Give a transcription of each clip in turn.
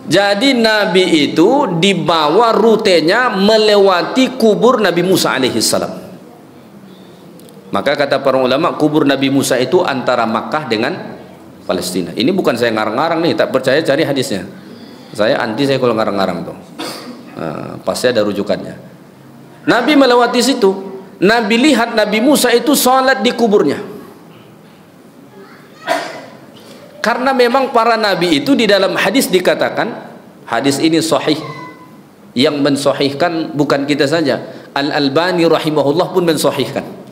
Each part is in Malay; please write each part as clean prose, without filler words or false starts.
Jadi Nabi itu dibawa rutenya melewati kubur Nabi Musa alaihissalam. Maka kata para ulama, kubur Nabi Musa itu antara Makkah dengan Palestina. Ini bukan saya ngarang-ngarang nih, tak percaya cari hadisnya. Saya anti saya kalau ngarang-ngarang tuh. Pasti ada rujukannya. Nabi melewati situ. Nabi lihat Nabi Musa itu sholat di kuburnya. Karena memang para nabi itu di dalam hadis dikatakan, hadis ini sahih, yang mensahihkan bukan kita saja, Al-Albani rahimahullah pun mensahihkan.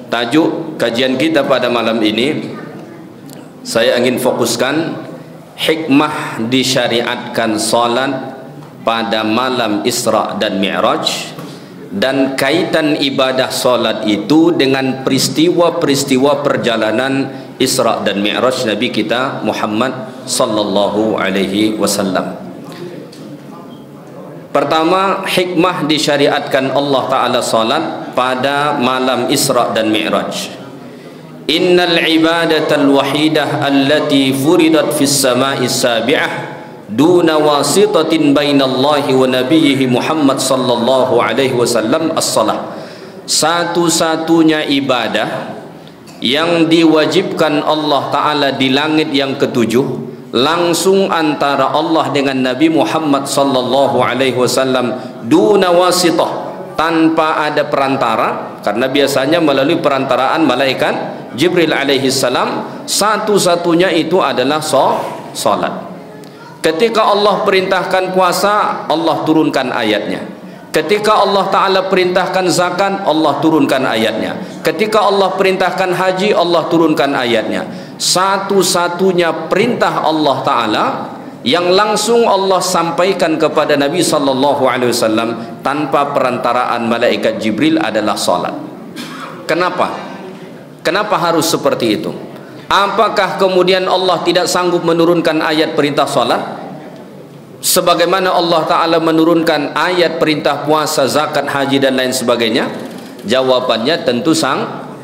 Tajuk kajian kita pada malam ini, saya ingin fokuskan hikmah disyariatkan salat pada malam Isra dan Mi'raj, dan kaitan ibadah salat itu dengan peristiwa-peristiwa perjalanan Isra dan Mi'raj Nabi kita Muhammad sallallahu alaihi wasallam. Pertama, hikmah disyariatkan Allah Ta'ala salat pada malam Isra dan Mi'raj. Innal ibadatal wahidah allati furidat fis sama'i sabi'ah duna wasitatin bainallahi wa nabiyhi Muhammad sallallahu alaihi wasallam as-salah. Satu-satunya ibadah yang diwajibkan Allah Ta'ala di langit yang ketujuh, langsung antara Allah dengan Nabi Muhammad sallallahu alaihi wasallam, duna wasitah, tanpa ada perantara, karena biasanya melalui perantaraan malaikat Jibril alaihi salam. Satu-satunya itu adalah salat. Ketika Allah perintahkan puasa, Allah turunkan ayatnya. Ketika Allah Ta'ala perintahkan zakat, Allah turunkan ayatnya. Ketika Allah perintahkan haji, Allah turunkan ayatnya. Satu-satunya perintah Allah Ta'ala yang langsung Allah sampaikan kepada Nabi sallallahu alaihi wasallam tanpa perantaraan malaikat Jibril adalah salat. Kenapa? Kenapa harus seperti itu? Apakah kemudian Allah tidak sanggup menurunkan ayat perintah salat sebagaimana Allah Ta'ala menurunkan ayat perintah puasa, zakat, haji dan lain sebagainya? Jawabannya tentu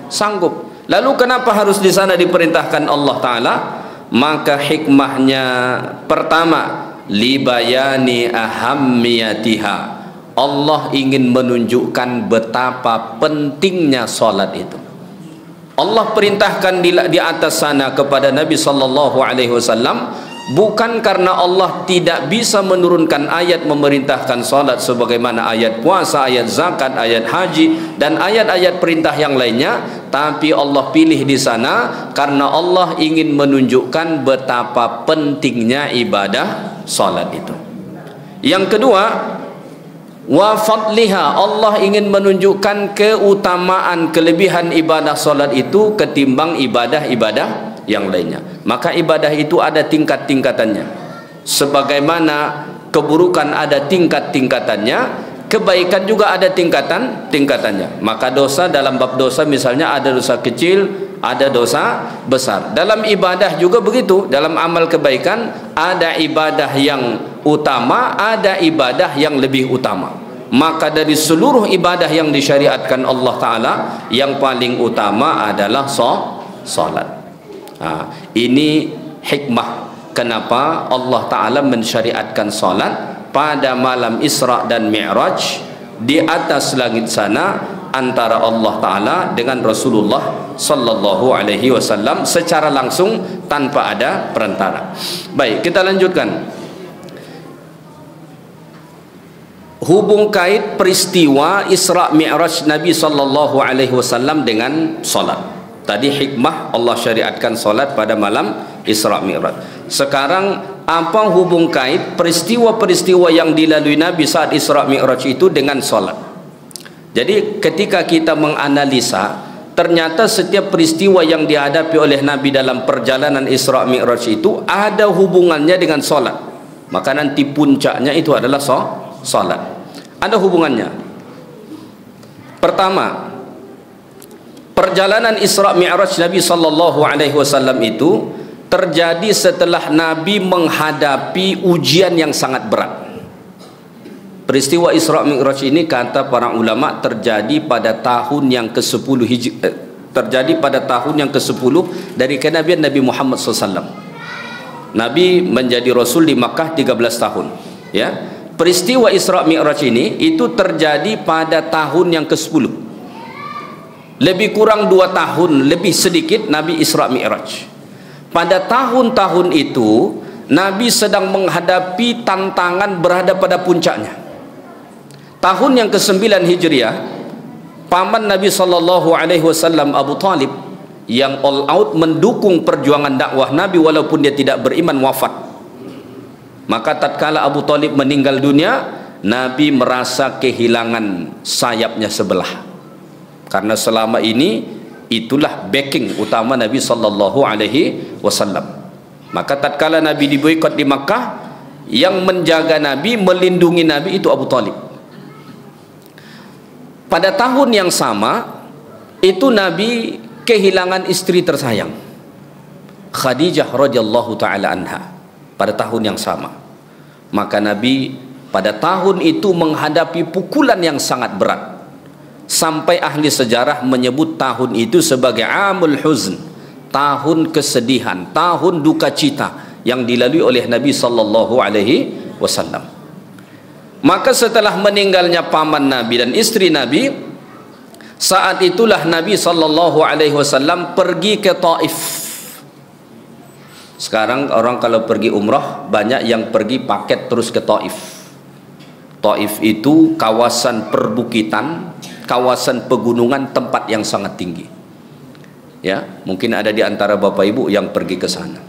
sanggup. Lalu kenapa harus di sana diperintahkan Allah Ta'ala? Maka hikmahnya pertama, libayani ahammiyatiha. Allah ingin menunjukkan betapa pentingnya salat itu. Allah perintahkan di atas sana kepada Nabi sallallahu alaihi wasallam bukan karena Allah tidak bisa menurunkan ayat memerintahkan salat sebagaimana ayat puasa, ayat zakat, ayat haji dan ayat-ayat perintah yang lainnya, tapi Allah pilih di sana karena Allah ingin menunjukkan betapa pentingnya ibadah salat itu. Yang kedua, wa fadliha, Allah ingin menunjukkan keutamaan, kelebihan ibadah salat itu ketimbang ibadah-ibadah yang lainnya. Maka ibadah itu ada tingkat-tingkatannya. Sebagaimana keburukan ada tingkat-tingkatannya, kebaikan juga ada tingkatannya. Maka dosa, dalam bab dosa misalnya ada dosa kecil, ada dosa besar. Dalam ibadah juga begitu. Dalam amal kebaikan ada ibadah yang utama, ada ibadah yang lebih utama. Maka dari seluruh ibadah yang disyariatkan Allah Ta'ala, yang paling utama adalah salat. Ini hikmah kenapa Allah Ta'ala mensyariatkan salat pada malam Isra dan Mi'raj di atas langit sana antara Allah Ta'ala dengan Rasulullah sallallahu alaihi wasallam secara langsung tanpa ada perantara. Baik, kita lanjutkan. Hubung kait peristiwa Isra Mi'raj Nabi sallallahu alaihi wasallam dengan salat. Tadi hikmah Allah syariatkan salat pada malam Isra Mi'raj. Sekarang apa hubung kait peristiwa-peristiwa yang dilalui Nabi saat Isra Mi'raj itu dengan salat? Jadi ketika kita menganalisa, ternyata setiap peristiwa yang dihadapi oleh Nabi dalam perjalanan Isra Mi'raj itu ada hubungannya dengan salat. Maka nanti puncaknya itu adalah salat. Ada hubungannya. Pertama, perjalanan Isra Mi'raj Nabi sallallahu alaihi wasallam itu terjadi setelah Nabi menghadapi ujian yang sangat berat. Peristiwa Isra Mi'raj ini kata para ulama terjadi pada tahun yang ke-10 terjadi pada tahun yang ke-10 dari kenabian Nabi Muhammad SAW. Nabi menjadi Rasul di Makkah 13 tahun. Ya, peristiwa Isra Mi'raj ini itu terjadi pada tahun yang ke-10. Lebih kurang 2 tahun lebih sedikit Nabi Isra Mi'raj. Pada tahun-tahun itu Nabi sedang menghadapi tantangan berada pada puncaknya. Tahun yang ke-9 Hijriah, paman Nabi SAW Abu Talib yang all out mendukung perjuangan dakwah Nabi walaupun dia tidak beriman wafat. Maka tatkala Abu Talib meninggal dunia, Nabi merasa kehilangan sayapnya sebelah. Karena selama ini itulah backing utama Nabi SAW. Maka tatkala Nabi diboikot di Makkah, yang menjaga Nabi, melindungi Nabi itu Abu Talib. Pada tahun yang sama itu Nabi kehilangan istri tersayang Khadijah radhiyallahu taala anha pada tahun yang sama. Maka Nabi pada tahun itu menghadapi pukulan yang sangat berat, sampai ahli sejarah menyebut tahun itu sebagai Amul Huzn, tahun kesedihan, tahun duka cita yang dilalui oleh Nabi sallallahu alaihi wasallam. Maka setelah meninggalnya paman Nabi dan istri Nabi, saat itulah Nabi SAW pergi ke Taif. Sekarang orang kalau pergi umrah banyak yang pergi paket terus ke Taif. Taif itu kawasan perbukitan, kawasan pegunungan, tempat yang sangat tinggi. Ya, mungkin ada di antara Bapak Ibu yang pergi ke sana.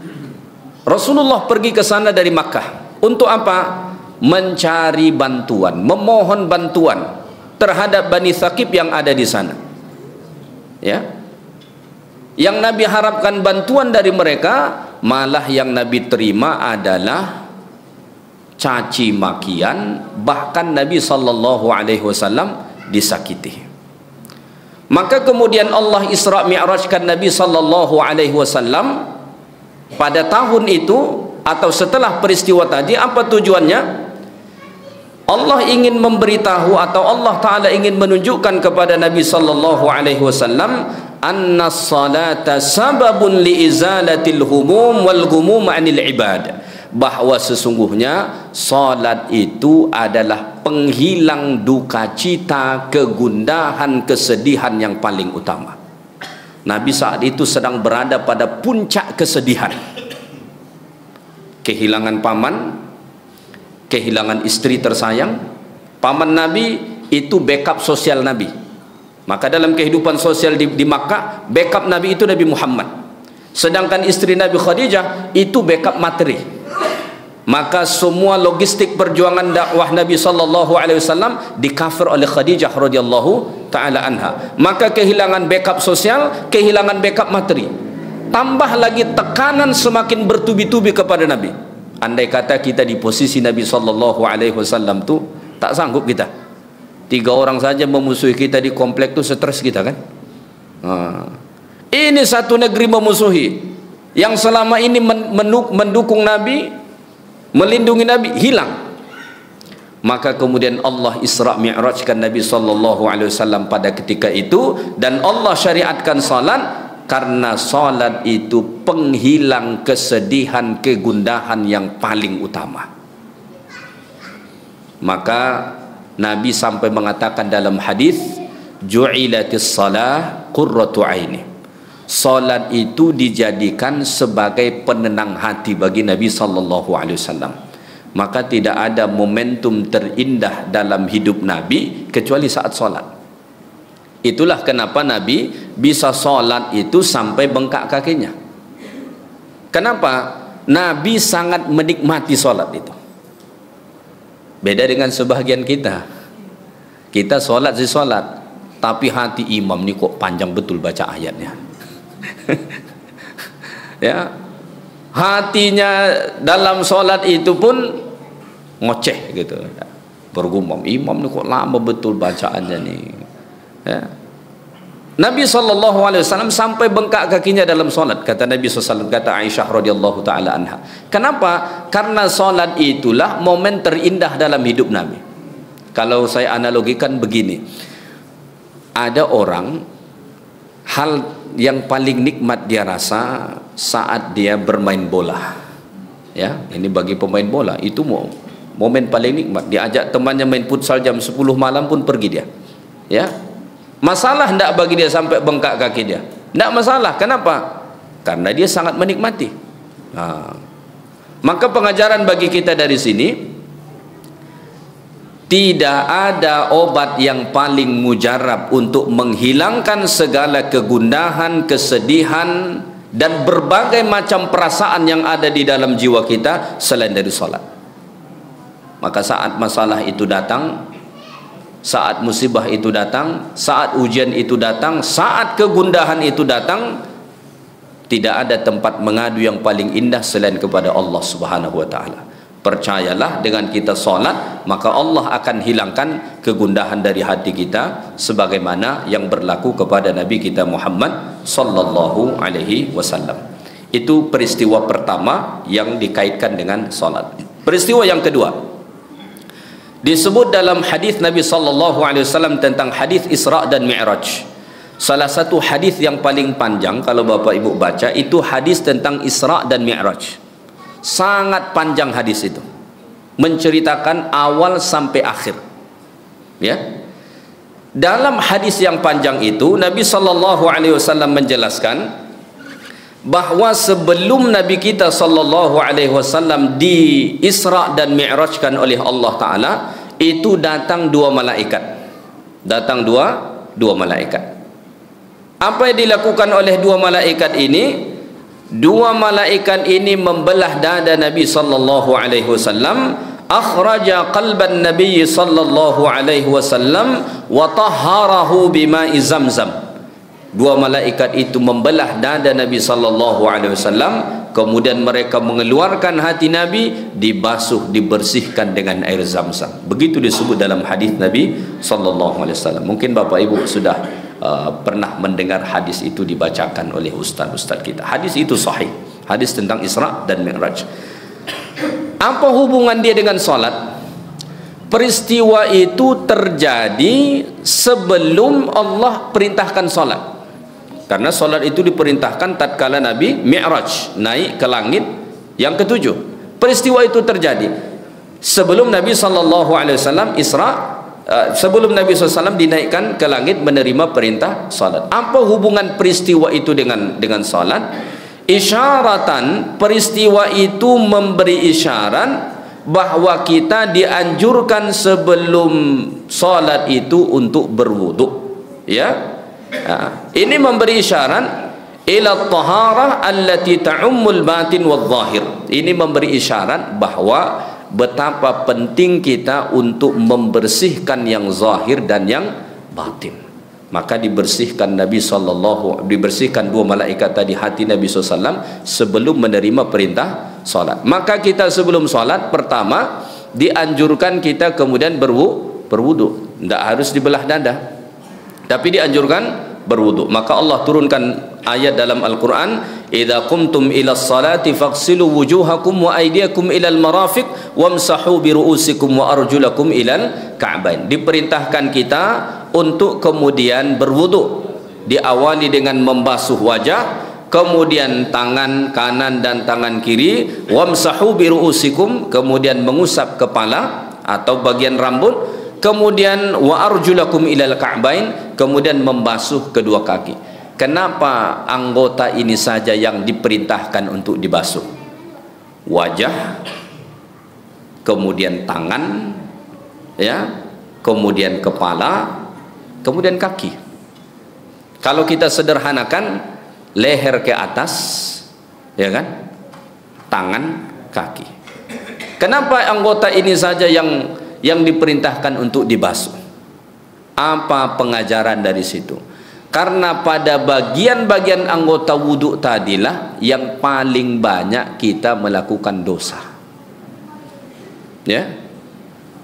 Rasulullah pergi ke sana dari Makkah. Untuk apa? Mencari bantuan, memohon bantuan terhadap Bani Thaqif yang ada di sana. Ya, yang Nabi harapkan bantuan dari mereka, malah yang Nabi terima adalah caci makian, bahkan Nabi SAW disakiti. Maka kemudian Allah Isra Mi'rajkan Nabi SAW pada tahun itu atau setelah peristiwa tadi. Apa tujuannya? Allah ingin memberitahu atau Allah Ta'ala ingin menunjukkan kepada Nabi SAW anna salata sababun li izalatil humum wal gumum anil ibad, bahwa sesungguhnya salat itu adalah penghilang duka cita, kegundahan, kesedihan yang paling utama. Nabi saat itu sedang berada pada puncak kesedihan, kehilangan paman, kehilangan istri tersayang. Paman Nabi itu backup sosial Nabi. Maka dalam kehidupan sosial di Makkah, backup Nabi itu Nabi Muhammad. Sedangkan istri Nabi Khadijah itu backup materi. Maka semua logistik perjuangan dakwah Nabi SAW di-cover oleh Khadijah radhiyallahu taala anha. Maka kehilangan backup sosial, kehilangan backup materi. Tambah lagi tekanan semakin bertubi-tubi kepada Nabi. Andai kata kita di posisi Nabi SAW tu, tak sanggup kita. 3 orang saja memusuhi kita di komplek tu, stres kita kan. Ini satu negeri memusuhi, yang selama ini mendukung Nabi, melindungi Nabi, hilang. Maka kemudian Allah Isra Mi'rajkan Nabi SAW pada ketika itu, dan Allah syariatkan salat. Karena salat itu penghilang kesedihan, kegundahan yang paling utama. Maka Nabi sampai mengatakan dalam hadis, ju'ilatis salah qurratu aini. Salat itu dijadikan sebagai penenang hati bagi Nabi SAW. Maka tidak ada momentum terindah dalam hidup Nabi kecuali saat salat. Itulah kenapa Nabi bisa sholat itu sampai bengkak kakinya. Kenapa? Nabi sangat menikmati sholat itu. Beda dengan sebahagian kita. Kita sholat sih sholat, tapi hati imam ni kok panjang betul baca ayatnya. Ya, hatinya dalam sholat itu pun ngoceh gitu, bergumam, imam ni kok lama betul bacaannya nih. Ya. Nabi SAW sampai bengkak kakinya dalam solat, kata Nabi SAW, kata Aisyah radhiyallahu taala anha. Kenapa? Karena solat itulah momen terindah dalam hidup Nabi. Kalau saya analogikan begini, ada orang hal yang paling nikmat dia rasa saat dia bermain bola. Ya, ini bagi pemain bola itu momen paling nikmat. Diajak temannya main futsal jam 10 malam pun pergi dia. Ya. Masalah enggak bagi dia sampai bengkak kaki dia? Enggak masalah. Kenapa? Karena dia sangat menikmati. Maka pengajaran bagi kita dari sini, tidak ada obat yang paling mujarab untuk menghilangkan segala kegundahan, kesedihan, dan berbagai macam perasaan yang ada di dalam jiwa kita selain dari salat. Maka saat masalah itu datang, saat musibah itu datang, saat ujian itu datang, saat kegundahan itu datang, tidak ada tempat mengadu yang paling indah selain kepada Allah Subhanahu wa taala. Percayalah, dengan kita salat, maka Allah akan hilangkan kegundahan dari hati kita sebagaimana yang berlaku kepada Nabi kita Muhammad sallallahu alaihi wasallam. Itu peristiwa pertama yang dikaitkan dengan salat. Peristiwa yang kedua disebut dalam hadis Nabi sallallahu alaihi wasallam tentang hadis Isra dan Mi'raj. Salah satu hadis yang paling panjang kalau Bapak Ibu baca itu hadis tentang Isra dan Mi'raj. Sangat panjang hadis itu, menceritakan awal sampai akhir. Ya. Dalam hadis yang panjang itu Nabi sallallahu alaihi wasallam menjelaskan bahwa sebelum Nabi kita sallallahu alaihi wasallam di Isra dan Mi'rajkan oleh Allah taala, itu datang dua malaikat. Datang dua malaikat. Apa yang dilakukan oleh dua malaikat ini? Dua malaikat ini membelah dada Nabi sallallahu alaihi wasallam, akhraja qalban Nabi sallallahu alaihi wasallam wa tahharahu bima'i Zamzam. Dua malaikat itu membelah dada Nabi sallallahu alaihi wasallam, kemudian mereka mengeluarkan hati Nabi, dibasuh, dibersihkan dengan air Zamzam. Begitu disebut dalam hadis Nabi sallallahu alaihi wasallam. Mungkin Bapak Ibu sudah pernah mendengar hadis itu dibacakan oleh ustaz-ustaz kita. Hadis itu sahih. Hadis tentang Isra dan Mi'raj. Apa hubungan dia dengan salat? Peristiwa itu terjadi sebelum Allah perintahkan salat. Karena salat itu diperintahkan tatkala Nabi Mi'raj, naik ke langit yang ketujuh. Peristiwa itu terjadi sebelum Nabi sallallahu alaihi wasallam Isra, sebelum Nabi SAW dinaikkan ke langit menerima perintah salat. Apa hubungan peristiwa itu dengan salat? Isyaratan, peristiwa itu memberi isyarat bahwa kita dianjurkan sebelum salat itu untuk berwudu. Ya. Ini memberi isyarat ila taharah allati ta'ummul batin wal zahir. Ini memberi isyarat bahwa betapa penting kita untuk membersihkan yang zahir dan yang batin. Maka dibersihkan dibersihkan dua malaikat tadi hati Nabi SAW sebelum menerima perintah salat. Maka kita sebelum salat pertama dianjurkan kita kemudian berwudu. Tidak harus dibelah dada, tapi dianjurkan berwudu. Maka Allah turunkan ayat dalam Al-Quran, idza qumtum ila salati faghsilu wujuhakum wa aydiyakum ila al-marafiq wamsahu bi ru'usikum wa arjulakum ila al-ka'bain. Diperintahkan kita untuk kemudian berwudu. Diawali dengan membasuh wajah, kemudian tangan kanan dan tangan kiri, wamsahu bi ru'usikum, kemudian mengusap kepala atau bagian rambut, kemudian wa arjulakum ila al-ka'bain, kemudian membasuh kedua kaki. Kenapa anggota ini saja yang diperintahkan untuk dibasuh? Wajah, kemudian tangan, ya, kemudian kepala, kemudian kaki. Kalau kita sederhanakan, leher ke atas, ya kan? Tangan, kaki. Kenapa anggota ini saja yang diperintahkan untuk dibasuh? Apa pengajaran dari situ? Karena pada bagian-bagian anggota wudhu tadilah yang paling banyak kita melakukan dosa. Ya,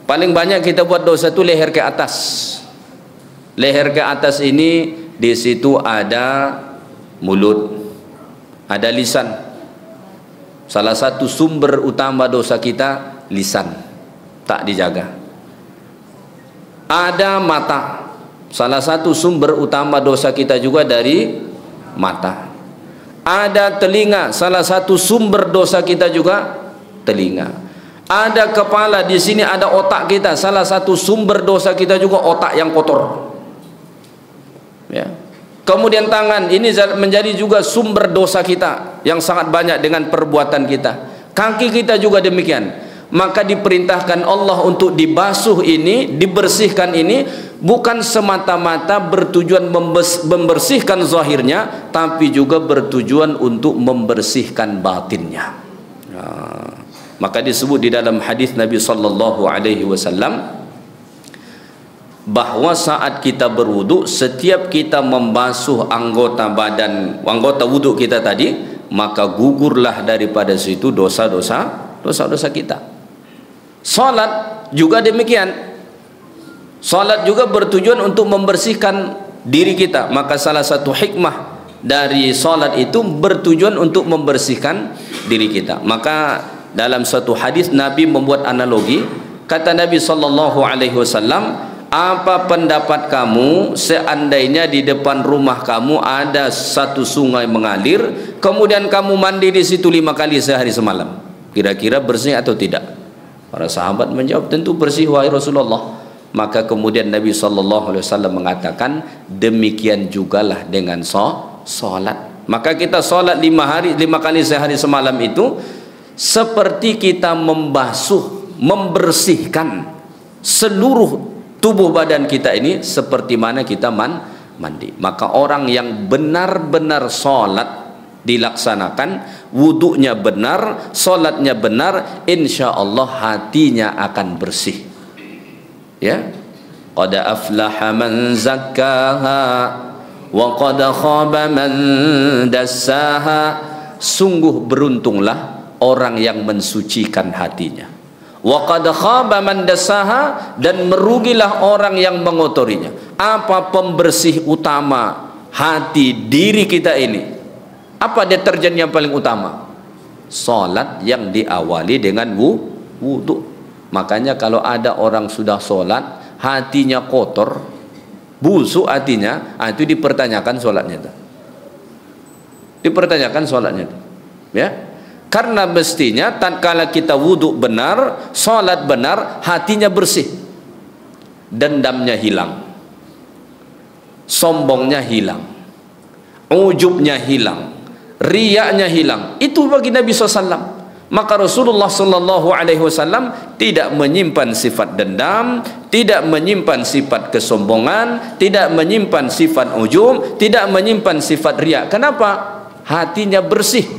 paling banyak kita buat dosa itu leher ke atas. Leher ke atas ini di situ ada mulut, ada lisan. Salah satu sumber utama dosa kita lisan, tak dijaga. Ada mata. Salah satu sumber utama dosa kita juga dari mata. Ada telinga. Salah satu sumber dosa kita juga telinga. Ada kepala, di sini ada otak kita. Salah satu sumber dosa kita juga otak yang kotor. Ya. Kemudian tangan, ini menjadi juga sumber dosa kita yang sangat banyak dengan perbuatan kita. Kaki kita juga demikian. Maka diperintahkan Allah untuk dibasuh ini, dibersihkan ini, bukan semata-mata bertujuan membersihkan zahirnya, tapi juga bertujuan untuk membersihkan batinnya. Maka disebut di dalam hadis Nabi sallallahu alaihi wasallam bahwa saat kita berwudu, setiap kita membasuh anggota badan, anggota wudu kita tadi, maka gugurlah daripada situ dosa-dosa kita. Salat juga demikian. Salat juga bertujuan untuk membersihkan diri kita. Maka salah satu hikmah dari salat itu bertujuan untuk membersihkan diri kita. Maka dalam satu hadis Nabi membuat analogi. Kata Nabi sallallahu alaihi wasallam, apa pendapat kamu seandainya di depan rumah kamu ada satu sungai mengalir, kemudian kamu mandi di situ 5 kali sehari semalam? Kira-kira bersih atau tidak? Para sahabat menjawab, tentu bersih wahai Rasulullah. Maka kemudian Nabi sallallahu alaihi wasallam mengatakan, demikian jugalah dengan salat. Maka kita salat 5 kali sehari semalam itu seperti kita membasuh, membersihkan seluruh tubuh badan kita ini seperti mana kita mandi. Maka orang yang benar-benar salat dilaksanakan, wudunya benar, salatnya benar, insyaallah hatinya akan bersih. Ya, qad aflaha man zakkaha wa qad khaba man dassaha. Sungguh beruntunglah orang yang mensucikan hatinya. Wa qad khaba man dassaha, dan merugilah orang yang mengotorinya. Apa pembersih utama hati diri kita ini? Apa deterjen yang paling utama? Salat yang diawali dengan wudu. Makanya kalau ada orang sudah salat, hatinya kotor, busuk hatinya, itu dipertanyakan salatnya itu. Dipertanyakan salatnya itu. Ya. Karena mestinya tatkala kita wudu benar, salat benar, hatinya bersih. Dendamnya hilang. Sombongnya hilang. Ujubnya hilang. Riyaknya hilang. Itu bagi Nabi SAW. Maka Rasulullah SAW tidak menyimpan sifat dendam, tidak menyimpan sifat kesombongan, tidak menyimpan sifat ujub, tidak menyimpan sifat riak. Kenapa? Hatinya bersih.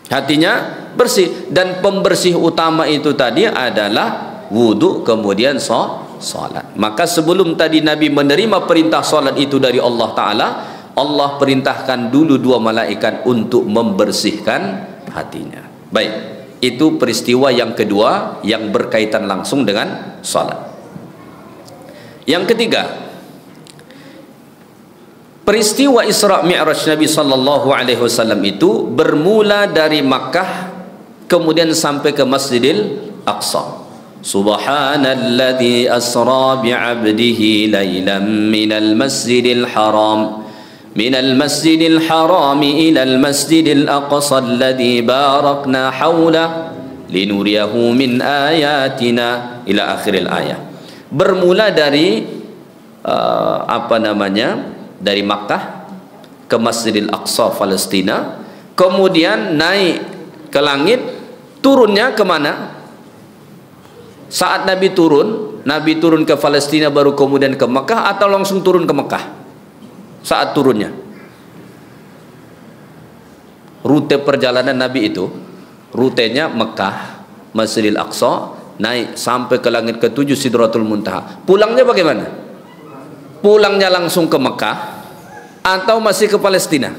Hatinya bersih. Dan pembersih utama itu tadi adalah wudu, kemudian salat. Maka sebelum tadi Nabi menerima perintah salat itu dari Allah Ta'ala, Allah perintahkan dulu 2 malaikat untuk membersihkan hatinya. Baik, itu peristiwa yang kedua yang berkaitan langsung dengan salat. Yang ketiga, peristiwa Isra Mi'raj Nabi sallallahu alaihi wasallam itu bermula dari Makkah kemudian sampai ke Masjidil Aqsa. Subhanalladzi asra bi'abdihi lailan minal masjidil haram من المسجد الحرام إلى المسجد الأقصى الذي باركنا حوله لنريه من آياتنا إلى آخر الآية. Bermula dari dari Makkah ke Masjidil Aqsa Palestina, kemudian naik ke langit, turunnya kemana? Saat Nabi turun ke Palestina baru kemudian ke Makkah, atau langsung turun ke Makkah? Saat turunnya, rute perjalanan Nabi itu, rutenya Mekah, Masjidil Aqsa, naik sampai ke langit ke-7 Sidratul Muntaha. Pulangnya bagaimana? Pulangnya langsung ke Mekah atau masih ke Palestina?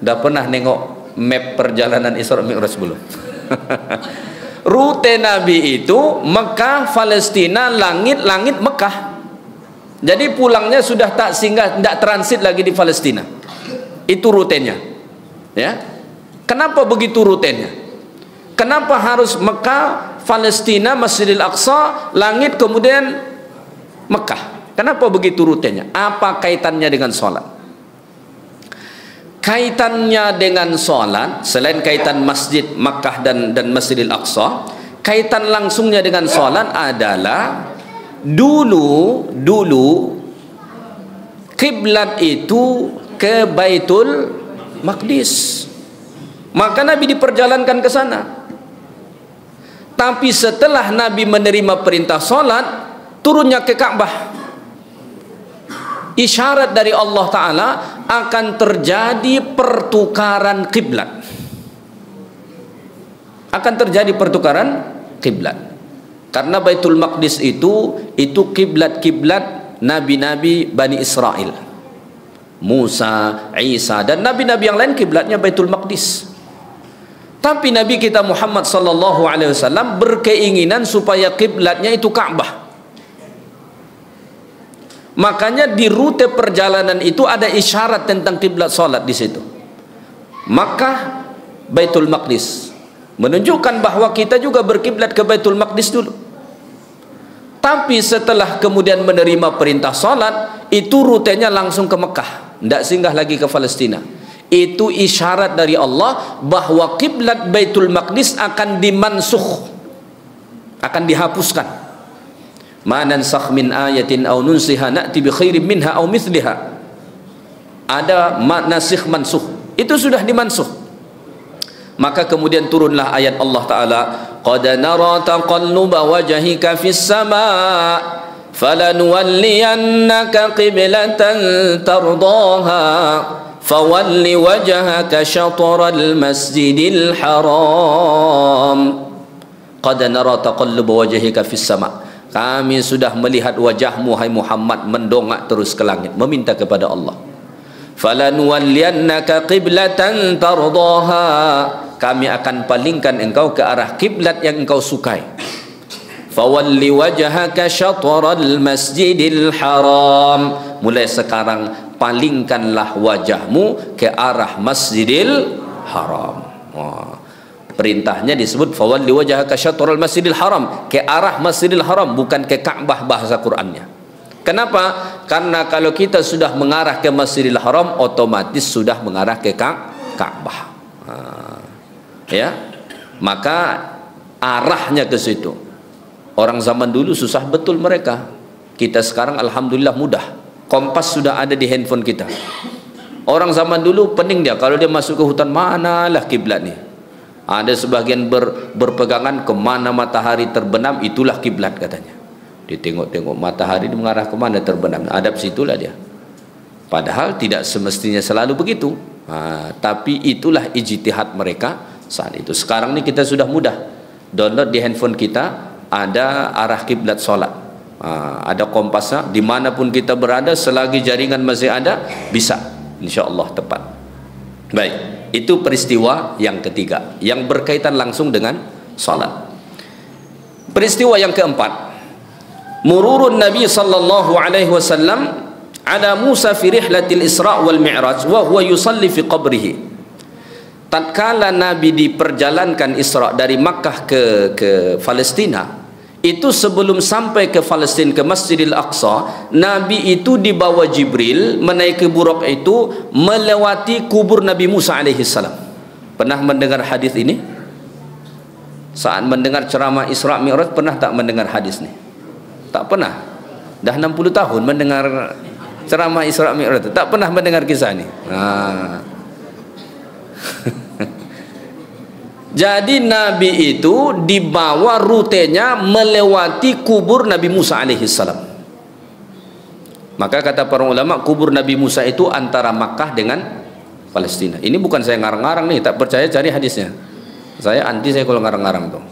Udah pernah nengok map perjalanan Isra Mi'raj belum? Rute Nabi itu Mekah, Palestina, langit Mekah. Jadi pulangnya sudah tak singgah, tidak transit lagi di Palestina. Itu rutenya. Ya. Kenapa begitu rutenya? Kenapa harus Mekah, Palestina, Masjidil Aqsa, langit, kemudian Mekah. Kenapa begitu rutenya? Apa kaitannya dengan sholat? Kaitannya dengan sholat, selain kaitan Masjid Makkah dan Masjidil Aqsa, kaitan langsungnya dengan sholat adalah dulu kiblat itu ke Baitul Maqdis. Maka Nabi diperjalankan ke sana. Tapi setelah Nabi menerima perintah sholat, turunnya ke Ka'bah. Isyarat dari Allah Ta'ala akan terjadi pertukaran kiblat. Akan terjadi pertukaran kiblat. Karena Baitul Maqdis itu kiblat-kiblat nabi-nabi Bani Israel. Musa, Isa, dan nabi-nabi yang lain kiblatnya Baitul Maqdis. Tapi Nabi kita Muhammad sallallahu alaihi wasallam berkeinginan supaya kiblatnya itu Ka'bah. Makanya di rute perjalanan itu ada isyarat tentang kiblat salat di situ. Makkah, Baitul Maqdis, menunjukkan bahwa kita juga berkiblat ke Baitul Maqdis dulu. Tapi setelah kemudian menerima perintah salat, itu rutenya langsung ke Mekah, tidak singgah lagi ke Palestina. Itu isyarat dari Allah bahwa kiblat Baitul Maqdis akan dimansukh, akan dihapuskan. Ma nansakh min ayatin aw nunsiha na'ti bi khairin minha aw mithliha. Ada nasikh mansukh, itu sudah dimansukh. Maka kemudian turunlah ayat Allah Ta'ala, qad nara taqalluba wajhika fis sama' falanuwalliyannaka qiblatan tardaha fawalli wajhaka syatral masjidil haram. Qad nara taqalluba wajhika fis sama', kami sudah melihat wajahmu hai Muhammad mendongak terus ke langit, meminta kepada Allah. Falanuwalliyannaka qiblatan tardaha, kami akan palingkan engkau ke arah kiblat yang engkau sukai. Fawalli wajhaka syatral masjidil haram, mulai sekarang palingkanlah wajahmu ke arah Masjidil Haram. Perintahnya disebut fawalli wajhaka syatral masjidil haram, ke arah Masjidil Haram, bukan ke Ka'bah bahasa Qur'annya. Kenapa? Karena kalau kita sudah mengarah ke Masjidil Haram, otomatis sudah mengarah ke Ka'bah. Ya, maka arahnya ke situ. Orang zaman dulu susah betul mereka. Kita sekarang alhamdulillah mudah. Kompas sudah ada di handphone kita. Orang zaman dulu pening dia, kalau dia masuk ke hutan, manalah kiblat nih. Ada sebagian berpegangan kemana matahari terbenam, itulah kiblat katanya. Ditengok-tengok matahari mengarah kemana terbenam, adab situlah dia. Padahal tidak semestinya selalu begitu. Tapi itulah ijtihad mereka saat itu. Sekarang ini kita sudah mudah download di handphone kita, ada arah kiblat solat, ada kompasnya, dimanapun kita berada, selagi jaringan masih ada, bisa, insyaallah tepat. Baik, itu peristiwa yang ketiga yang berkaitan langsung dengan salat. Peristiwa yang keempat, mururun Nabi sallallahu alaihi wasallam ala Musa fi rihlatil Isra wal Mi'raj wa huwa yusalli fi qabrihi. Tatkala Nabi diperjalankan Isra dari Makkah ke Palestina, itu sebelum sampai ke Palestina, ke Masjidil Aqsa, Nabi itu dibawa Jibril menaiki buraq itu melewati kubur Nabi Musa alaihi salam. Pernah mendengar hadis ini? Saat mendengar ceramah Isra Mi'raj, pernah tak mendengar hadis ini? Tak pernah. Dah 60 tahun mendengar ceramah Isra Mi'raj, tak pernah mendengar kisah ini. Jadi Nabi itu dibawa rutenya melewati kubur Nabi Musa alaihi salam. Maka kata para ulama, kubur Nabi Musa itu antara Makkah dengan Palestina. Ini bukan saya ngarang-ngarang nih, tak percaya cari hadisnya. Saya anti, saya kalau ngarang-ngarang tuh.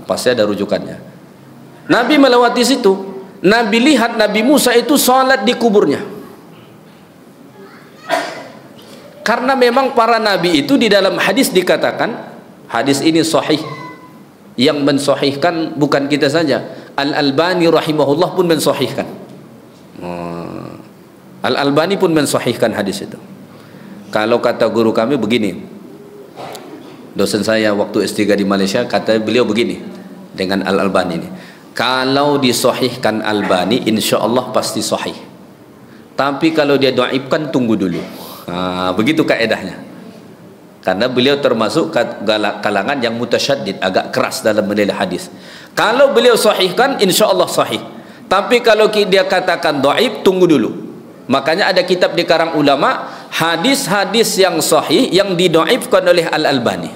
Pasti ada rujukannya. Nabi melewati situ. Nabi lihat Nabi Musa itu sholat di kuburnya. Karena memang para nabi itu di dalam hadis dikatakan, hadis ini sahih, yang mensahihkan bukan kita saja, Al-Albani rahimahullah pun mensahihkan. Al-Albani pun mensahihkan hadis itu. Kalau kata guru kami begini, dosen saya waktu S3 di Malaysia, kata beliau begini, dengan Al-Albani ini. Kalau disahihkan Albani, insya Allah pasti sahih. Tapi kalau dia dhaifkan, tunggu dulu. Begitu kaedahnya. Karena beliau termasuk kalangan yang mutasyaddid, agak keras dalam menilai hadis. Kalau beliau sahihkan, insya Allah sahih. Tapi kalau dia katakan dhaif, tunggu dulu. Makanya ada kitab di karang ulama, hadis-hadis yang sahih yang didhaifkan oleh Al-Albani.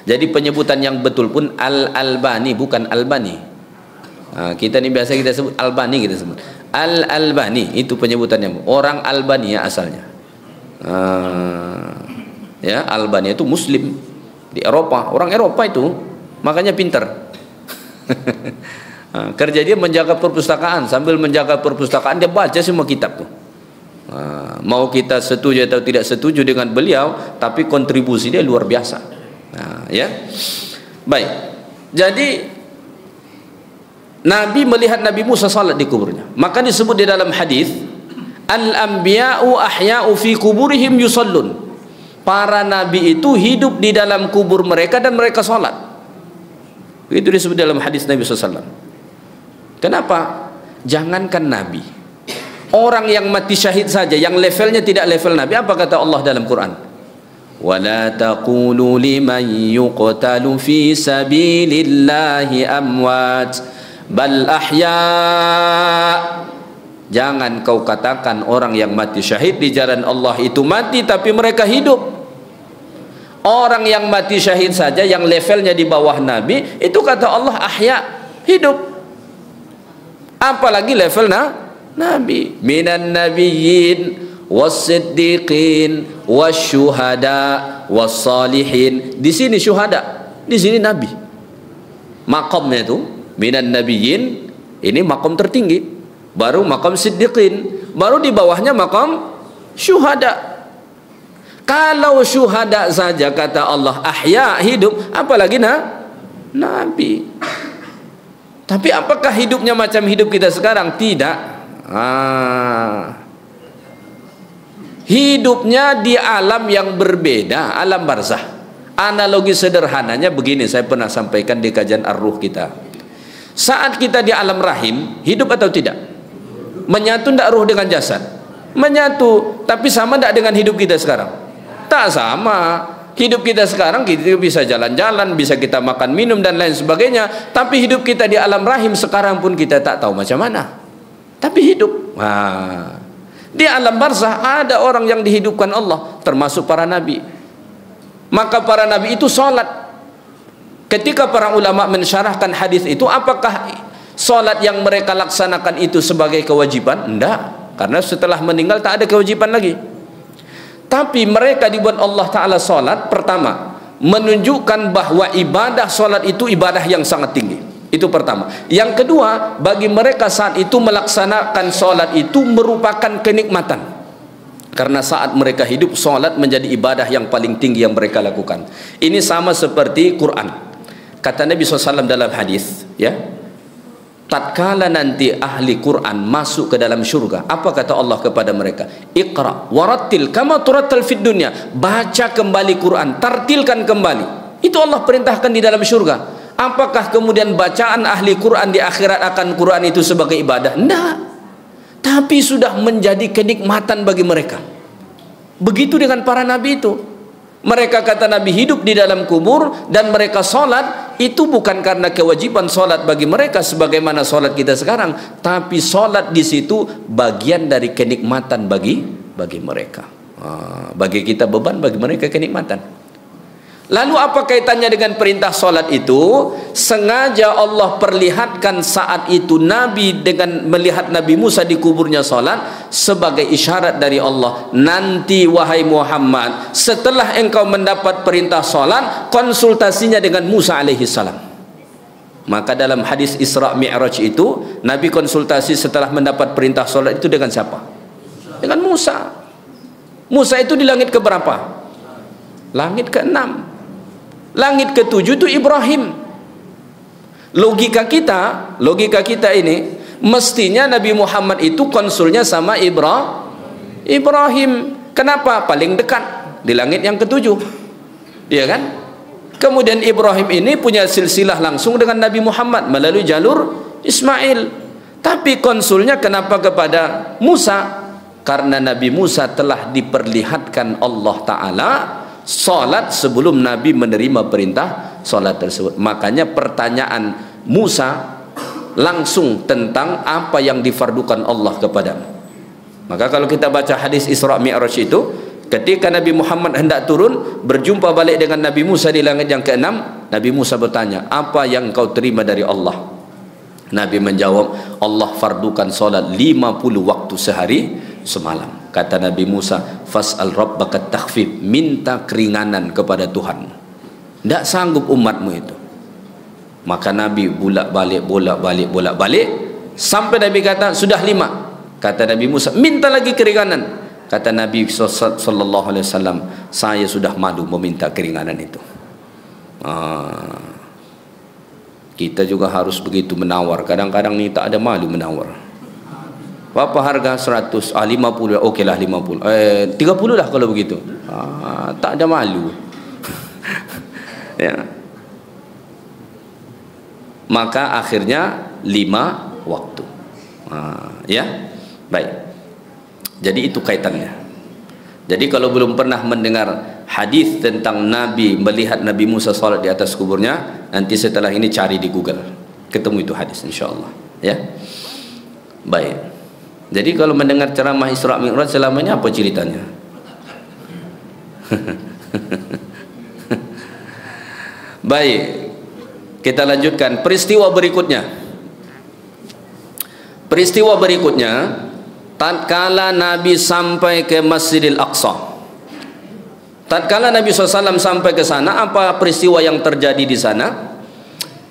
Jadi penyebutan yang betul pun Al-Albani, bukan Albani. Kita ni biasa kita sebut Albani, kita sebut Al-Albani, itu penyebutannya. Orang Albania asalnya. Ya, Albania itu Muslim di Eropa, orang Eropa itu, makanya pintar. Kerja dia menjaga perpustakaan, sambil menjaga perpustakaan dia baca semua kitab tuh. Mau kita setuju atau tidak setuju dengan beliau, tapi kontribusi dia luar biasa. Ya, baik. Jadi Nabi melihat Nabi Musa salat di kuburnya, maka disebut di dalam hadis, al-anbiya'u ahya'u fi kuburihim yusallun. Para nabi itu hidup di dalam kubur mereka dan mereka salat. Itu disebut dalam hadis Nabi SAW. Kenapa? Jangankan nabi, orang yang mati syahid saja, yang levelnya tidak level nabi, apa kata Allah dalam Quran? وَلَا تَقُولُوا لِمَنْ يُقْتَلُ فِي سَبِيلِ اللَّهِ أَمْوَاتٍ بَلْ أَحْيَاءٌ. Jangan kau katakan orang yang mati syahid di jalan Allah itu mati, tapi mereka hidup. Orang yang mati syahid saja yang levelnya di bawah Nabi, itu kata Allah ahya, hidup. Apalagi level Nabi. Minan nabiyyin was-siddiqin wasyuhada was-salihin. Di sini syuhada, di sini nabi. Maqamnya itu minan nabiyyin, ini maqam tertinggi. Baru maqam siddiqin, baru di bawahnya maqam syuhada. Kalau syuhada saja kata Allah ahya, hidup, apalagi nabi. Tapi apakah hidupnya macam hidup kita sekarang? Tidak. Hidupnya di alam yang berbeda, alam barzah. Analogi sederhananya begini, saya pernah sampaikan di kajian ar-ruh kita. Saat kita di alam rahim, hidup atau tidak? Menyatu tidak ruh dengan jasad? Menyatu. Tapi sama tidak dengan hidup kita sekarang? Tak sama. Hidup kita sekarang kita bisa jalan-jalan, bisa kita makan minum dan lain sebagainya. Tapi hidup kita di alam rahim sekarang pun kita tak tahu macam mana. Tapi hidup. Di alam barzah ada orang yang dihidupkan Allah, termasuk para nabi. Maka para nabi itu salat. Ketika para ulama mensyarahkan hadis itu, apakah salat yang mereka laksanakan itu sebagai kewajiban? Tidak, karena setelah meninggal tak ada kewajiban lagi. Tapi mereka dibuat Allah Ta'ala salat, pertama menunjukkan bahwa ibadah salat itu ibadah yang sangat tinggi. Itu pertama. Yang kedua, bagi mereka saat itu melaksanakan solat itu merupakan kenikmatan. Karena saat mereka hidup, solat menjadi ibadah yang paling tinggi yang mereka lakukan. Ini sama seperti Quran. Kata Nabi SAW dalam hadis, ya, tatkala nanti ahli Quran masuk ke dalam syurga, apa kata Allah kepada mereka? Iqra warattil kama turattal fid dunya. Baca kembali Quran, tartilkan kembali. Itu Allah perintahkan di dalam syurga. Apakah kemudian bacaan ahli Quran di akhirat akan Quran itu sebagai ibadah? Tidak. Tapi sudah menjadi kenikmatan bagi mereka. Begitu dengan para nabi itu. Mereka kata Nabi hidup di dalam kubur dan mereka sholat, itu bukan karena kewajiban sholat bagi mereka sebagaimana sholat kita sekarang, tapi sholat di situ bagian dari kenikmatan bagi mereka. Bagi kita beban, bagi mereka kenikmatan. Lalu apa kaitannya dengan perintah solat itu? Sengaja Allah perlihatkan saat itu Nabi dengan melihat Nabi Musa di kuburnya solat sebagai isyarat dari Allah. Nanti wahai Muhammad, setelah engkau mendapat perintah solat, konsultasinya dengan Musa alaihissalam. Maka dalam hadis Isra Mi'raj itu, Nabi konsultasi setelah mendapat perintah solat itu dengan siapa? Dengan Musa. Musa itu di langit keberapa? Langit ke-6. Langit ke-7 itu Ibrahim. Logika kita ini, mestinya Nabi Muhammad itu konsulnya sama Ibrahim. Kenapa? Paling dekat di langit yang ke-7. Iya kan? Kemudian Ibrahim ini punya silsilah langsung dengan Nabi Muhammad melalui jalur Ismail. Tapi konsulnya kenapa kepada Musa? Karena Nabi Musa telah diperlihatkan Allah Ta'ala salat sebelum Nabi menerima perintah salat tersebut. Makanya pertanyaan Musa langsung tentang apa yang difardukan Allah kepadamu. Maka kalau kita baca hadis Isra Mi'raj itu, ketika Nabi Muhammad hendak turun berjumpa balik dengan Nabi Musa di langit yang ke-6, Nabi Musa bertanya, apa yang kau terima dari Allah? Nabi menjawab, Allah fardukan solat 50 waktu sehari semalam. Kata Nabi Musa, fas'al rabbaka takhfif, minta keringanan kepada Tuhan. Tidak sanggup umatmu itu. Maka Nabi bolak-balik sampai Nabi kata sudah 5. Kata Nabi Musa, minta lagi keringanan. Kata Nabi sallallahu alaihi wasallam, saya sudah malu meminta keringanan itu. Kita juga harus begitu menawar. Kadang-kadang ni tak ada malu menawar. Berapa harga? 100, 50, okeylah 50. 30 lah kalau begitu. Tak ada malu. Ya. Maka akhirnya 5 waktu. Ya. Baik. Jadi itu kaitannya. Jadi kalau belum pernah mendengar hadis tentang Nabi melihat Nabi Musa salat di atas kuburnya, nanti setelah ini cari di Google, ketemu itu hadis insyaallah. Ya. Baik. Jadi kalau mendengar ceramah Isra Mi'raj selamanya apa ceritanya? Baik. Kita lanjutkan peristiwa berikutnya. Peristiwa berikutnya, tatkala Nabi sampai ke Masjidil Aqsa. Tatkala Nabi SAW sampai ke sana, apa peristiwa yang terjadi di sana?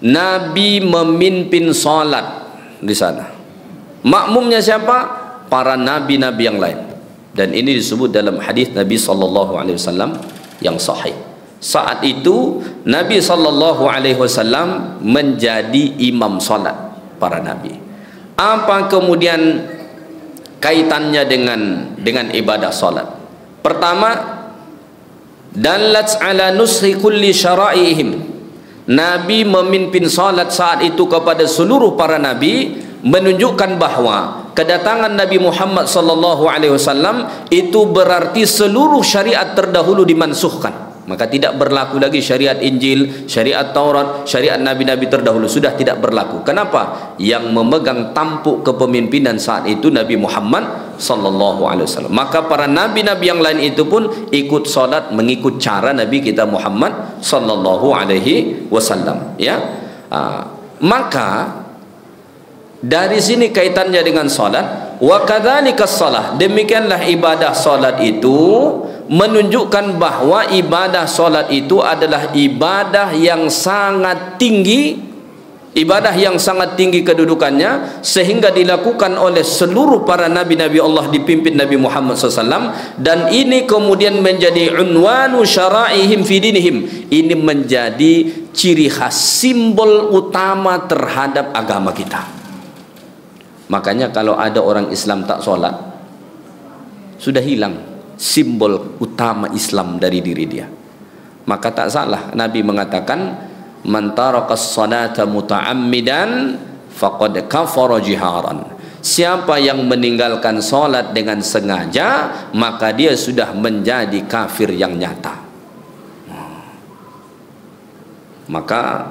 Nabi memimpin salat di sana. Makmumnya siapa? Para nabi-nabi yang lain. Dan ini disebut dalam hadis Nabi SAW yang sahih. Saat itu Nabi SAW menjadi imam salat para nabi. Apa kemudian kaitannya dengan ibadah salat? Pertama, dalat ala nushi kulli syara'ihim. Nabi memimpin salat saat itu kepada seluruh para nabi, menunjukkan bahawa kedatangan Nabi Muhammad sallallahu alaihi wasallam itu berarti seluruh syariat terdahulu dimansuhkan. Maka tidak berlaku lagi syariat Injil, syariat Taurat, syariat nabi-nabi terdahulu sudah tidak berlaku. Kenapa? Yang memegang tampuk kepemimpinan saat itu Nabi Muhammad sallallahu alaihi wasallam. Maka para nabi-nabi yang lain itu pun ikut salat mengikut cara Nabi kita Muhammad sallallahu alaihi wasallam, ya. Maka dari sini kaitannya dengan salat. Wa kadzalika shalah, demikianlah ibadah salat itu menunjukkan bahawa ibadah solat itu adalah ibadah yang sangat tinggi, ibadah yang sangat tinggi kedudukannya, sehingga dilakukan oleh seluruh para nabi-nabi Allah dipimpin Nabi Muhammad SAW. Dan ini kemudian menjadi unwanu syara'ihim fi dinihim. Ini menjadi ciri khas, simbol utama terhadap agama kita. Makanya kalau ada orang Islam tak solat, sudah hilang simbol utama Islam dari diri dia. Maka tak salah Nabi mengatakan, man tarakas salata muta'ammidan faqad kafara jiharan. Siapa yang meninggalkan salat dengan sengaja, maka dia sudah menjadi kafir yang nyata. Maka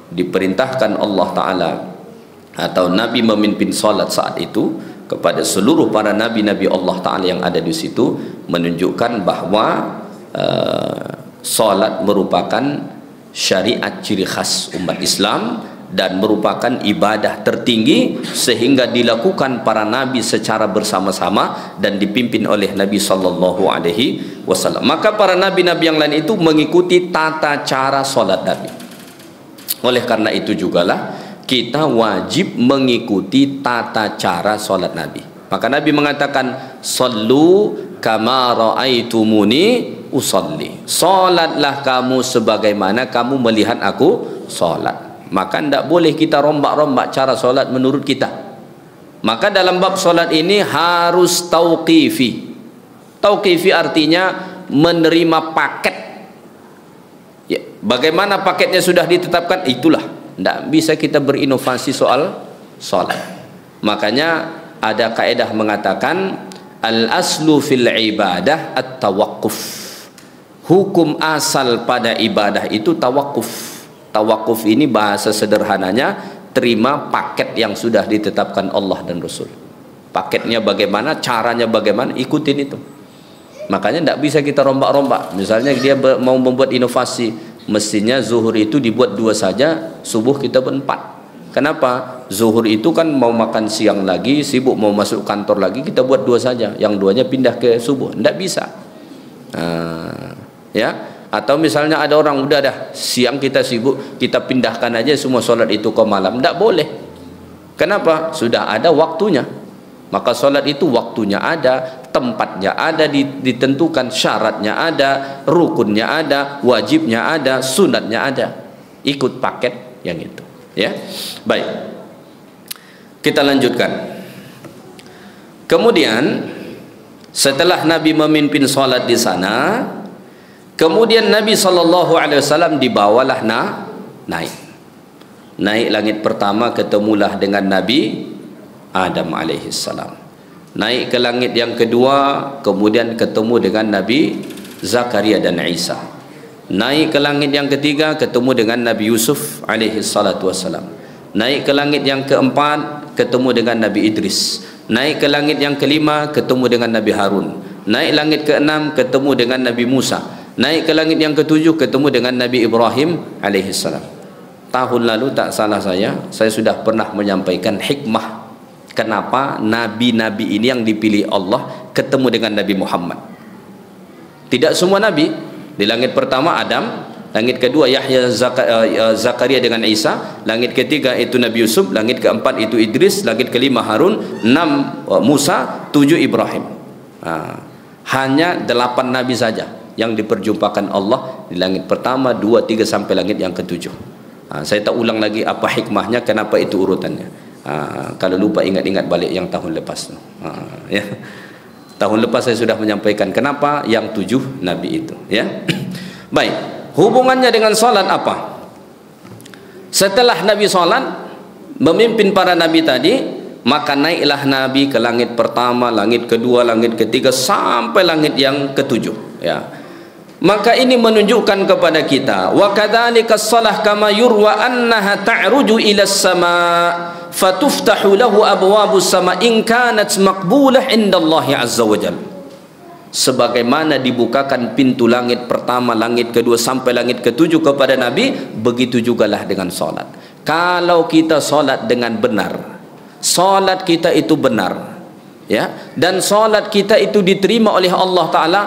diperintahkan Allah Ta'ala atau Nabi memimpin salat saat itu kepada seluruh para nabi-nabi Allah Ta'ala yang ada di situ, menunjukkan bahawa salat merupakan syariat ciri khas umat Islam dan merupakan ibadah tertinggi, sehingga dilakukan para nabi secara bersama-sama dan dipimpin oleh Nabi sallallahu alaihi wasallam. Maka para nabi-nabi yang lain itu mengikuti tata cara salat Nabi. Oleh karena itu jugalah kita wajib mengikuti tata cara solat Nabi. Maka Nabi mengatakan, sallu kama ra'aitumuni usalli. Solatlah kamu sebagaimana kamu melihat aku solat. Maka tidak boleh kita rombak-rombak cara solat menurut kita. Maka dalam bab solat ini harus tauqifi. Tauqifi artinya menerima paket Ya, bagaimana paketnya sudah ditetapkan, itulah. Tidak bisa kita berinovasi soal salat. Makanya ada kaidah mengatakan al-aslu fil ibadah at-tawaqquf. Hukum asal pada ibadah itu tawakuf. Tawakuf ini bahasa sederhananya terima paket yang sudah ditetapkan Allah dan Rasul. Paketnya bagaimana, caranya bagaimana, ikutin itu. Makanya tidak bisa kita rombak-rombak. Misalnya dia mau membuat inovasi, mestinya zuhur itu dibuat 2 saja, subuh kita ber 4. Kenapa? Zuhur itu kan mau makan siang lagi, sibuk mau masuk kantor lagi, kita buat 2 saja, yang 2-nya pindah ke subuh. Tidak bisa. Ya. Atau misalnya ada orang udah dah siang kita sibuk, kita pindahkan aja semua solat itu ke malam. Tidak boleh. Kenapa? Sudah ada waktunya. Maka solat itu waktunya ada, tempatnya ada, ditentukan, syaratnya ada, rukunnya ada, wajibnya ada, sunatnya ada. Ikut paket yang itu. Ya, baik. Kita lanjutkan. Kemudian setelah Nabi memimpin solat di sana, kemudian Nabi SAW dibawalah naik langit pertama, ketemulah dengan Nabi Adam alaihissalam. Naik ke langit yang kedua, kemudian ketemu dengan Nabi Zakaria dan Isa. Naik ke langit yang ketiga, ketemu dengan Nabi Yusuf alaihissalatu wassalam. Naik ke langit yang keempat, ketemu dengan Nabi Idris. Naik ke langit yang kelima, ketemu dengan Nabi Harun. Naik langit keenam, ketemu dengan Nabi Musa. Naik ke langit yang ketujuh, ketemu dengan Nabi Ibrahim alaihissalam. Tahun lalu tak salah saya sudah pernah menyampaikan hikmah kenapa nabi-nabi ini yang dipilih Allah ketemu dengan Nabi Muhammad. Tidak semua nabi. Di langit pertama Adam, langit kedua Yahya, Zakaria dengan Isa, langit ketiga itu Nabi Yusuf, langit keempat itu Idris, langit kelima Harun, 6 Musa, 7 Ibrahim. Hanya 8 nabi saja yang diperjumpakan Allah di langit pertama, 2, 3 sampai langit yang ke-7. Saya tak ulang lagi apa hikmahnya, kenapa itu urutannya. Kalau lupa ingat-ingat balik yang tahun lepas. Ya. Tahun lepas saya sudah menyampaikan kenapa yang 7 nabi itu. Ya. Baik, hubungannya dengan salat apa? Setelah Nabi salat memimpin para nabi tadi, maka naiklah Nabi ke langit pertama, langit kedua, langit ketiga sampai langit yang ke-7. Ya. Maka ini menunjukkan kepada kita, wa kadzalika shalah kama yurwa annaha ta'ruju ila as-sama' fatuftahu lahu abwabus sama' in kanat maqbulah indallahi azza wajalla. Sebagaimana dibukakan pintu langit pertama, langit kedua sampai langit ke-7 kepada Nabi, begitu jugalah dengan salat. Kalau kita salat dengan benar, salat kita itu benar, ya, dan salat kita itu diterima oleh Allah Ta'ala,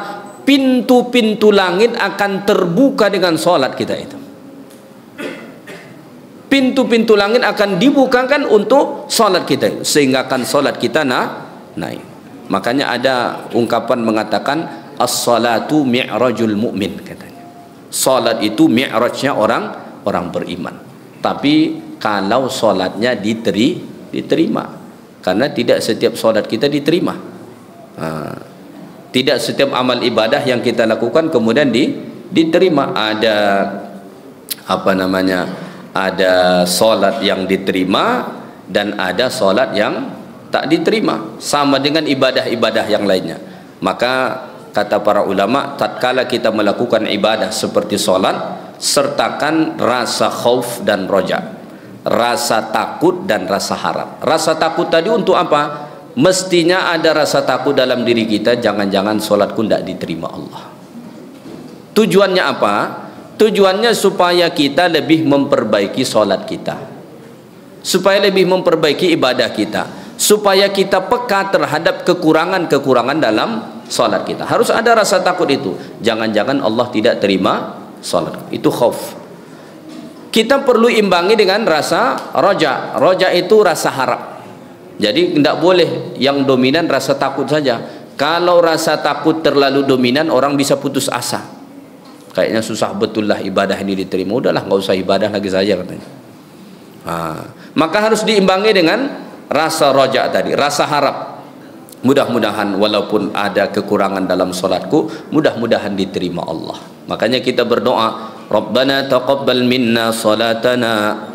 pintu-pintu langit akan terbuka dengan salat kita itu. Pintu-pintu langit akan dibukakan untuk salat kita itu, sehingga akan salat kita naik. Makanya ada ungkapan mengatakan as-salatu mi'rajul mu'min, katanya. Salat itu mi'rajnya orang beriman. Tapi kalau salatnya diterima, karena tidak setiap salat kita diterima. Tidak setiap amal ibadah yang kita lakukan kemudian diterima. Ada ada solat yang diterima dan ada solat yang tak diterima, sama dengan ibadah-ibadah yang lainnya. Maka kata para ulama, tatkala kita melakukan ibadah seperti solat, sertakan rasa khauf dan roja, rasa takut dan rasa harap. Rasa takut tadi untuk apa? Mestinya ada rasa takut dalam diri kita, jangan-jangan solatku tidak diterima Allah. Tujuannya apa? Tujuannya supaya kita lebih memperbaiki solat kita, supaya lebih memperbaiki ibadah kita, supaya kita peka terhadap kekurangan-kekurangan dalam solat kita. Harus ada rasa takut itu, jangan-jangan Allah tidak terima solat. Itu khauf. Kita perlu imbangi dengan rasa roja. Roja itu rasa harap. Jadi tidak boleh yang dominan rasa takut saja. Kalau rasa takut terlalu dominan, orang bisa putus asa. Kayaknya susah betul lah ibadah ini diterima. Udahlah, nggak usah ibadah lagi saja, katanya. Maka harus diimbangi dengan rasa roja tadi, rasa harap. Mudah-mudahan walaupun ada kekurangan dalam solatku, mudah-mudahan diterima Allah. Makanya kita berdoa, Rabbana taqabbal minna salatana.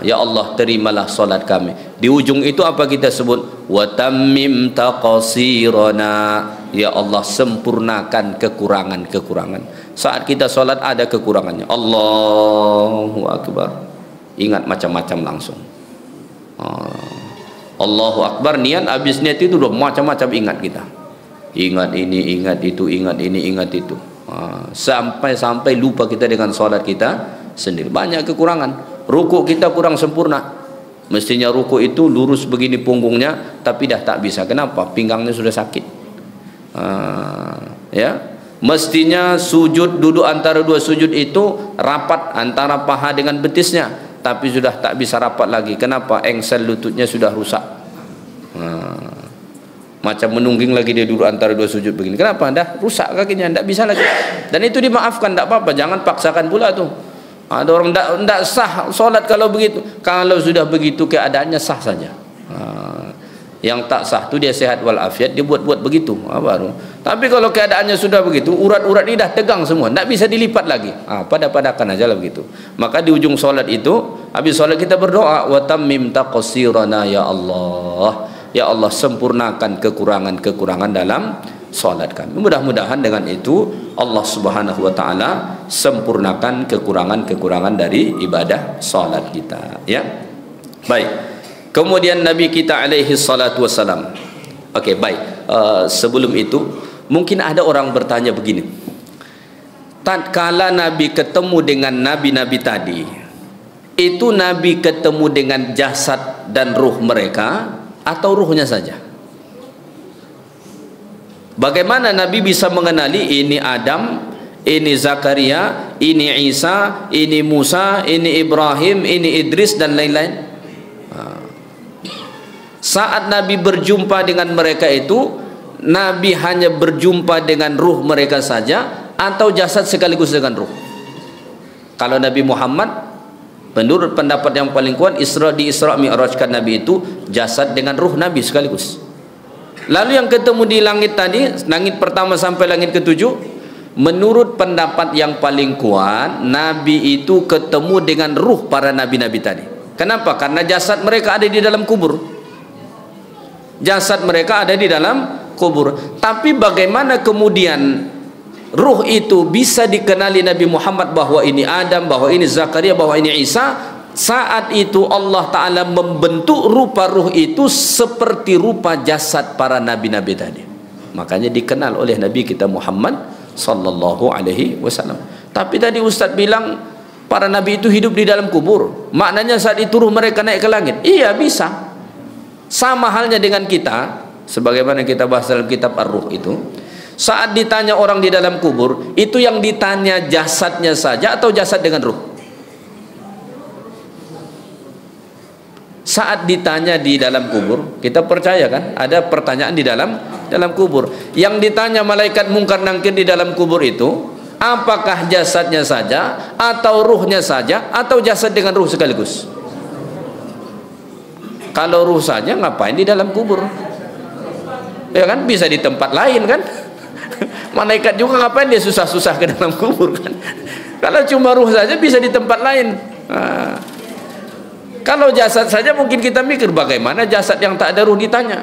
Ya Allah, terimalah solat kami. Di ujung itu apa kita sebut? Wa tammim taqsirana. Ya Allah, sempurnakan kekurangan-kekurangan. Saat kita solat ada kekurangannya. Allahu Akbar, ingat macam-macam langsung. Allahu Akbar, niat, habis niat itu udah macam-macam ingat kita. Ingat ini, ingat itu, ingat ini, ingat itu. Sampai lupa kita dengan solat kita sendiri. Banyak kekurangan. Rukuk kita kurang sempurna. Mestinya rukuk itu lurus begini punggungnya, tapi dah tak bisa. Kenapa? Pinggangnya sudah sakit. Ya, mestinya sujud, duduk antara dua sujud itu rapat antara paha dengan betisnya, tapi sudah tak bisa rapat lagi. Kenapa? Engsel lututnya sudah rusak. Macam menungging lagi dia duduk antara dua sujud begini. Kenapa? Dah rusak kakinya, tak bisa lagi. Dan itu dimaafkan, tak apa-apa. Jangan paksakan pula tuh. Ada orang tak sah solat kalau begitu. Kalau sudah begitu keadaannya sah saja. Yang tak sah tu dia sehat walafiat, dia buat begitu, baru. Tapi kalau keadaannya sudah begitu, urat-urat ini dah tegang semua, tak bisa dilipat lagi. Pada-padakan aja lah begitu. Maka di ujung solat itu, habis solat kita berdoa, wa tammim taqsirana ya Allah. Ya Allah, sempurnakan kekurangan-kekurangan dalam solat kami. Mudah-mudahan dengan itu Allah Subhanahu wa taala sempurnakan kekurangan-kekurangan dari ibadah solat kita, ya. Baik. Kemudian Nabi kita alaihi salatu wassalam. Okey, baik. Sebelum itu mungkin ada orang bertanya begini. Tatkala Nabi ketemu dengan nabi-nabi tadi, itu Nabi ketemu dengan jasad dan ruh mereka atau ruhnya saja? Bagaimana Nabi bisa mengenali ini Adam, ini Zakaria, ini Isa, ini Musa, ini Ibrahim, ini Idris dan lain-lain? Saat Nabi berjumpa dengan mereka itu, Nabi hanya berjumpa dengan ruh mereka saja atau jasad sekaligus dengan ruh? Kalau Nabi Muhammad, menurut pendapat yang paling kuat, di Isra Mi'rajkan Nabi itu jasad dengan ruh Nabi sekaligus. Lalu yang ketemu di langit tadi, langit pertama sampai langit ketujuh, menurut pendapat yang paling kuat, Nabi itu ketemu dengan ruh para nabi-nabi tadi. Kenapa? Karena jasad mereka ada di dalam kubur. Jasad mereka ada di dalam kubur. Tapi bagaimana kemudian ruh itu bisa dikenali Nabi Muhammad bahwa ini Adam, bahwa ini Zakaria, bahwa ini Isa? Saat itu Allah Ta'ala membentuk rupa ruh itu seperti rupa jasad para nabi-nabi tadi. Makanya dikenal oleh Nabi kita Muhammad sallallahu alaihi wasallam. Tapi tadi Ustaz bilang para nabi itu hidup di dalam kubur. Maknanya saat itu ruh mereka naik ke langit. Iya, bisa. Sama halnya dengan kita, sebagaimana kita bahas dalam kitab Ar-Ruh itu. Saat ditanya orang di dalam kubur, itu yang ditanya jasadnya saja atau jasad dengan ruh? Saat ditanya di dalam kubur, kita percaya kan ada pertanyaan di dalam kubur. Yang ditanya malaikat mungkar nangkir di dalam kubur itu, apakah jasadnya saja atau ruhnya saja atau jasad dengan ruh sekaligus? Kalau ruh saja ngapain di dalam kubur? Ya kan, bisa di tempat lain kan? Malaikat juga ngapain dia susah-susah ke dalam kubur kan? Kalau cuma ruh saja bisa di tempat lain. Kalau jasad saja mungkin kita mikir bagaimana jasad yang tak ada ruh ditanya.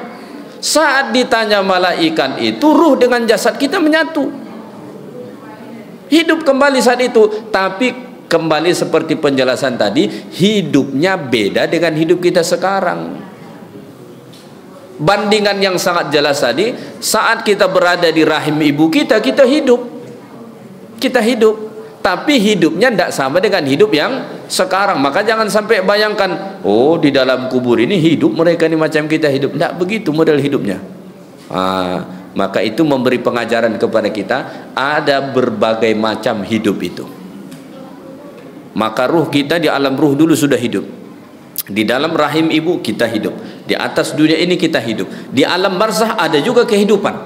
Saat ditanya malaikat itu, ruh dengan jasad kita menyatu, hidup kembali saat itu. Tapi kembali seperti penjelasan tadi, hidupnya beda dengan hidup kita sekarang. Bandingan yang sangat jelas tadi, saat kita berada di rahim ibu kita, kita hidup. Tapi hidupnya tidak sama dengan hidup yang sekarang. Maka jangan sampai bayangkan, oh di dalam kubur ini hidup mereka ini macam kita hidup. Tidak begitu model hidupnya. Maka itu memberi pengajaran kepada kita, ada berbagai macam hidup itu. Maka ruh kita di alam ruh dulu sudah hidup. Di dalam rahim ibu kita hidup. Di atas dunia ini kita hidup. Di alam barzah ada juga kehidupan.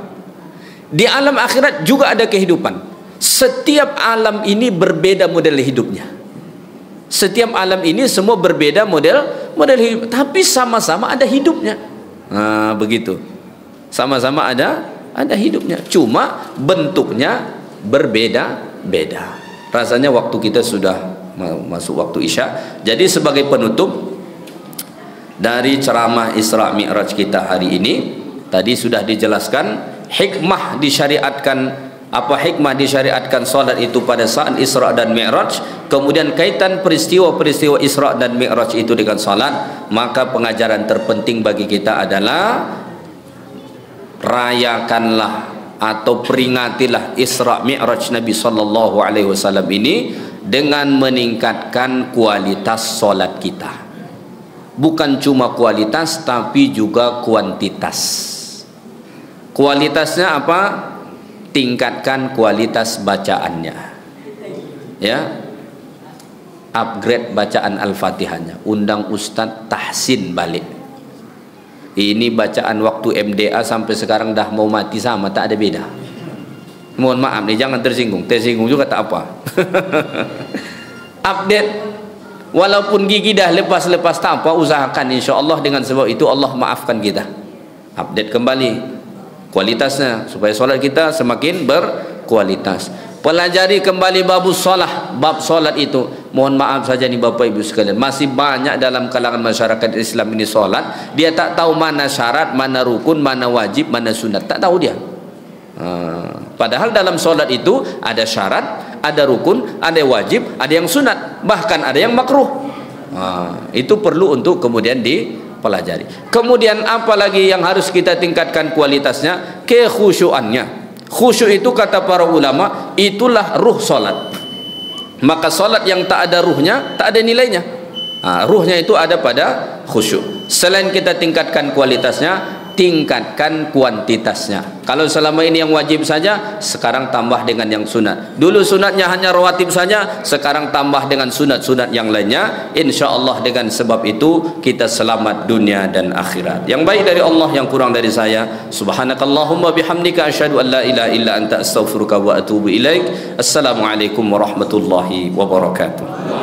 Di alam akhirat juga ada kehidupan. Setiap alam ini berbeda model hidupnya. Setiap alam ini semua berbeda model hidup, tapi sama-sama ada hidupnya. Begitu. Sama-sama ada hidupnya. Cuma bentuknya berbeda-beda. Rasanya waktu kita sudah masuk waktu Isya. Jadi sebagai penutup dari ceramah Isra Mi'raj kita hari ini, tadi sudah dijelaskan hikmah disyariatkan, apa hikmah disyariatkan salat itu pada saat Isra dan Mi'raj, kemudian kaitan peristiwa-peristiwa Isra dan Mi'raj itu dengan salat. Maka pengajaran terpenting bagi kita adalah rayakanlah atau peringatilah Isra Mi'raj Nabi sallallahu alaihi wasallam ini dengan meningkatkan kualitas salat kita. Bukan cuma kualitas tapi juga kuantitas. Kualitasnya apa? Tingkatkan kualitas bacaannya, ya, upgrade bacaan Al-Fatihahnya, undang Ustadz tahsin balik. Ini bacaan waktu MDA sampai sekarang dah mau mati sama, tak ada beda. Mohon maaf nih, jangan tersinggung juga tak apa. Update, walaupun gigi dah lepas tak apa, usahakan insya-Allah, dengan sebab itu Allah maafkan kita. Update kembali kualitasnya supaya solat kita semakin berkualitas. Pelajari kembali bab solat itu. Mohon maaf saja nih Bapak Ibu sekalian, masih banyak dalam kalangan masyarakat Islam ini solat, dia tak tahu mana syarat, mana rukun, mana wajib, mana sunat, tak tahu dia. Padahal dalam solat itu ada syarat, ada rukun, ada wajib, ada yang sunat, bahkan ada yang makruh. Itu perlu untuk kemudian dipelajari. Kemudian apa lagi yang harus kita tingkatkan kualitasnya? Kekhusyuannya. Khusyuk itu kata para ulama itulah ruh solat. Maka solat yang tak ada ruhnya tak ada nilainya. Ruhnya itu ada pada khusyuk. Selain kita tingkatkan kualitasnya, tingkatkan kuantitasnya. Kalau selama ini yang wajib saja, sekarang tambah dengan yang sunat. Dulu sunatnya hanya rawatib saja, sekarang tambah dengan sunat-sunat yang lainnya. InsyaAllah dengan sebab itu kita selamat dunia dan akhirat. Yang baik dari Allah, yang kurang dari saya. Subhanakallahumma bihamdika asyhadu an la ilaha illa anta astaghfiruka wa atubu ilaik. Assalamualaikum warahmatullahi wabarakatuh.